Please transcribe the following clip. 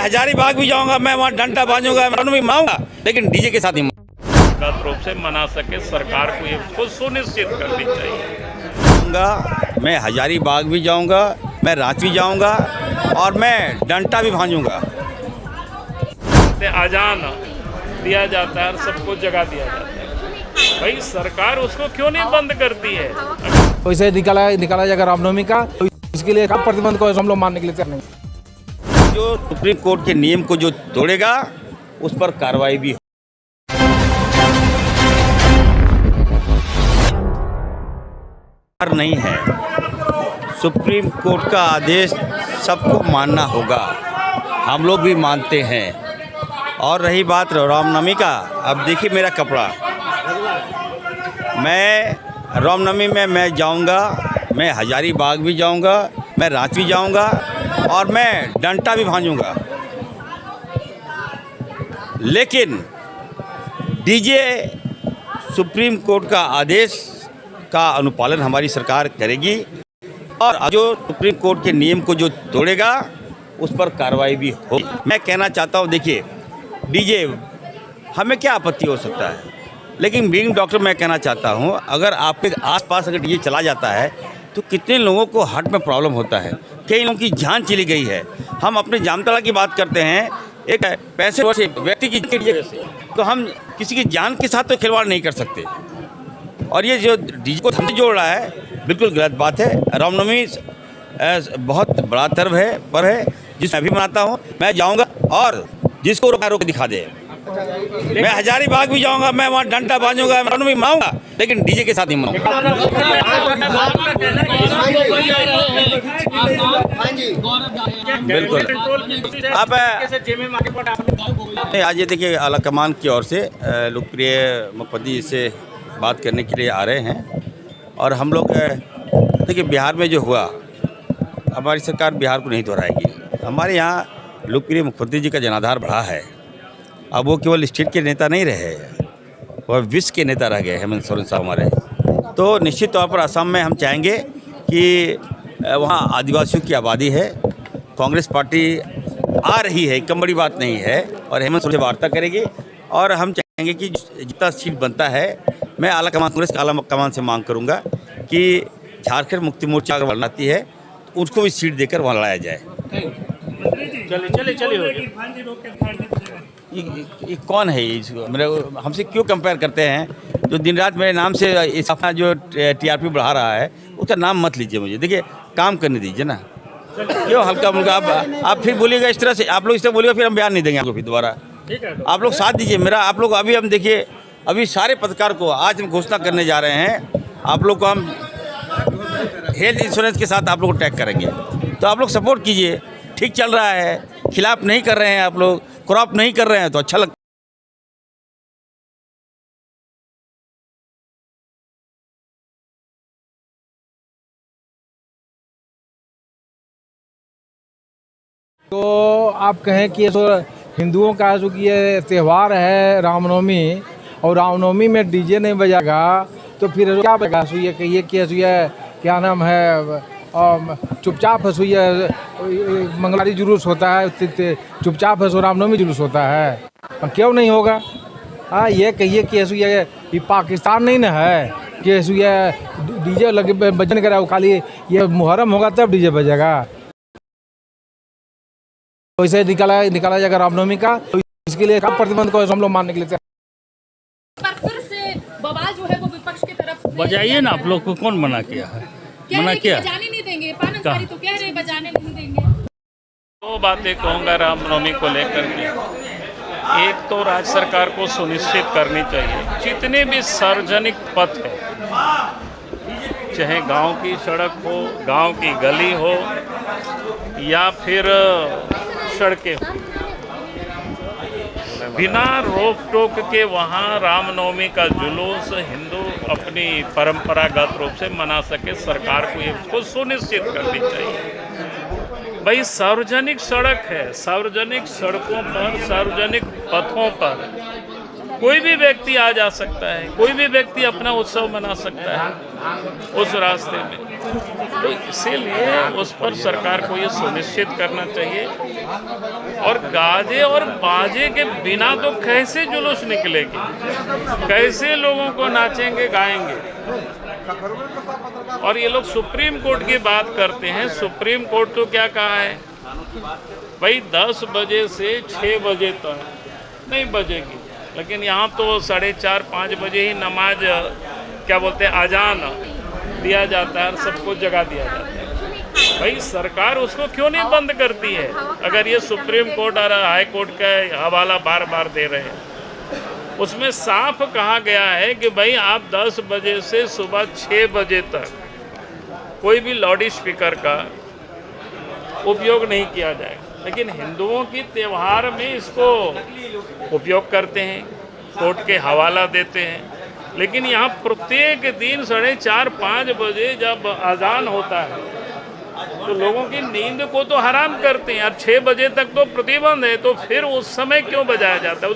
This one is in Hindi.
हजारीबाग भी जाऊंगा, मैं वहाँ डंडा बांधूंगा, मैं मनाऊंगा, लेकिन डीजे के साथ ही रूप से मना सके। सरकार को ये खुद सुनिश्चित करनी चाहिए। मैं हजारीबाग भी जाऊंगा, मैं रांची जाऊंगा और मैं डंडा भी भांजूंगा। अजान दिया जाता है और सबको जगा दिया जाता है, भाई सरकार उसको क्यों नहीं बंद करती है? वैसे निकाला जाएगा रामनवमी का, तो इसके लिए कब प्रतिबंध को हम लोग मानने के लिए तैयार नहीं। जो सुप्रीम कोर्ट के नियम को जो तोड़ेगा उस पर कार्रवाई भी नहीं है। सुप्रीम कोर्ट का आदेश सबको मानना होगा, हम लोग भी मानते हैं। और रही बात रामनवमी का, अब देखिए मेरा कपड़ा, मैं रामनवमी में मैं जाऊंगा, मैं हजारीबाग भी जाऊंगा, मैं रांची भी जाऊंगा और मैं डंडा भी भांजूंगा, लेकिन डीजे सुप्रीम कोर्ट का आदेश का अनुपालन हमारी सरकार करेगी और जो सुप्रीम कोर्ट के नियम को जो तोड़ेगा उस पर कार्रवाई भी होगी। मैं कहना चाहता हूँ, देखिए डीजे हमें क्या आपत्ति हो सकता है, लेकिन बीइंग डॉक्टर मैं कहना चाहता हूँ, अगर आपके आसपास अगर डीजे चला जाता है तो कितने लोगों को हार्ट में प्रॉब्लम होता है, कई लोगों की जान चली गई है। हम अपने जामताड़ा की बात करते हैं, एक पैसे व्यक्ति की, तो हम किसी की जान के साथ तो खिलवाड़ नहीं कर सकते। और ये जो डीजे को हम जोड़ रहा है बिल्कुल गलत बात है। रामनवमी बहुत बड़ा पर्व है जिसमें मैं भी मनाता हूँ। मैं जाऊँगा और जिसको रोक दिखा दे। मैं हजारीबाग भी जाऊंगा, मैं वहाँ डंडा बांधूंगा, मैं भी मनाऊंगा, लेकिन डीजे के साथ ही मनाऊंगा। बिल्कुल। आप आज ये देखिए आला कमान की ओर से लोकप्रिय मुख्यमंत्री जी से बात करने के लिए आ रहे हैं। और हम लोग देखिए बिहार में जो हुआ, हमारी सरकार बिहार को नहीं दोहराएगी। हमारे यहाँ लोकप्रिय मुख्यमंत्री जी का जनाधार बढ़ा है। अब वो केवल स्टेट के नेता नहीं रहे, वह विश्व के नेता रह गए हेमंत सोरेन साहब हमारे। तो निश्चित तौर पर असम में हम चाहेंगे कि वहाँ आदिवासियों की आबादी है, कांग्रेस पार्टी आ रही है, कम बड़ी बात नहीं है, और हेमंत सोरेन से वार्ता करेगी। और हम चाहेंगे कि जितना सीट बनता है, मैं आला कमान कांग्रेस आला कमान से मांग करूँगा कि झारखंड मुक्ति मोर्चा अगर बनाती है तो उसको भी सीट देकर वहाँ लाया जाए। चलिए ये कौन है? मेरे हमसे क्यों कंपेयर करते हैं? जो दिन रात मेरे नाम से इस अपना जो टीआरपी बढ़ा रहा है, उसका नाम मत लीजिए मुझे। देखिए काम करने दीजिए ना, क्यों हल्का मुल्का आप फिर बोलिएगा इस तरह से, आप लोग इस तरह बोलिएगा फिर हम बयान नहीं देंगे आपको फिर दोबारा। आप लोग साथ दीजिए मेरा। आप लोग अभी हम देखिए, अभी सारे पत्रकार को आज हम घोषणा करने जा रहे हैं, आप लोग को हम हेल्थ इंश्योरेंस के साथ आप लोग को टैग करेंगे, तो आप लोग सपोर्ट कीजिए। ठीक चल रहा है, खिलाफ नहीं कर रहे हैं, आप लोग क्रॉप नहीं कर रहे हैं, तो अच्छा लगता है। तो आप कहें कि हिंदुओं का जो ये त्यौहार है रामनवमी, और रामनवमी में डीजे नहीं बजाएगा तो फिर क्या बजेगा? ये कहिए कि क्या नाम है, चुपचाप है, मंगलवारी जुलूस होता है, चुपचाप है, रामनवमी जुलूस होता है, क्यों नहीं होगा? हाँ, ये कहिए कि ये पाकिस्तान नहीं ना है कि ये डीजे लगे बजन करा, खाली ये मुहर्रम होगा तब डीजे बजेगा। वैसे निकाला जाएगा रामनवमी का, तो इसके लिए कब प्रतिबंध को हम लोग मानने के लिए पर फिर से बवाल जो है वो विपक्ष की तरफ से बजाइए ना। आप लोग को कौन मना किया है? मना किया? बजाने नहीं देंगे। पान अंसारी तो कह रहे बजाने नहीं देंगे। दो बातें कहूँगा रामनवमी को लेकर के। एक तो राज्य सरकार को सुनिश्चित करनी चाहिए, जितने भी सार्वजनिक पथ है, चाहे गांव की सड़क हो, गांव की गली हो या फिर सड़कें हो, बिना रोक टोक के वहाँ रामनवमी का जुलूस हिंदू अपनी परंपरागत रूप से मना सके। सरकार को ये उसको सुनिश्चित करनी चाहिए। भाई सार्वजनिक सड़क है, सार्वजनिक सड़कों पर, सार्वजनिक पथों पर कोई भी व्यक्ति आ जा सकता है, कोई भी व्यक्ति अपना उत्सव मना सकता है। उस रास्ते में। तो इसीलिए उस पर सरकार को ये सुनिश्चित करना चाहिए। और गाजे और बाजे के बिना तो कैसे जुलूस निकलेगी, कैसे लोगों को नाचेंगे गाएंगे। और ये लोग सुप्रीम कोर्ट की बात करते हैं। सुप्रीम कोर्ट तो क्या कहा है भाई, 10 बजे से 6 बजे तक नहीं बजेगी, लेकिन यहाँ तो 4:30-5 बजे ही नमाज क्या बोलते हैं अजान दिया जाता है और सबको जगा दिया जाता है। भाई सरकार उसको क्यों नहीं बंद करती है, अगर ये सुप्रीम कोर्ट और हाई कोर्ट का हवाला बार बार दे रहे हैं। उसमें साफ कहा गया है कि भाई आप 10 बजे से सुबह 6 बजे तक कोई भी लाउड स्पीकर का उपयोग नहीं किया जाएगा। लेकिन हिंदुओं की त्यौहार में इसको उपयोग करते हैं, कोर्ट के हवाला देते हैं। लेकिन यहाँ प्रत्येक दिन 4:30-5 बजे जब अजान होता है तो लोगों की नींद को तो हराम करते हैं। और 6 बजे तक तो प्रतिबंध है, तो फिर उस समय क्यों बजाया जाता है?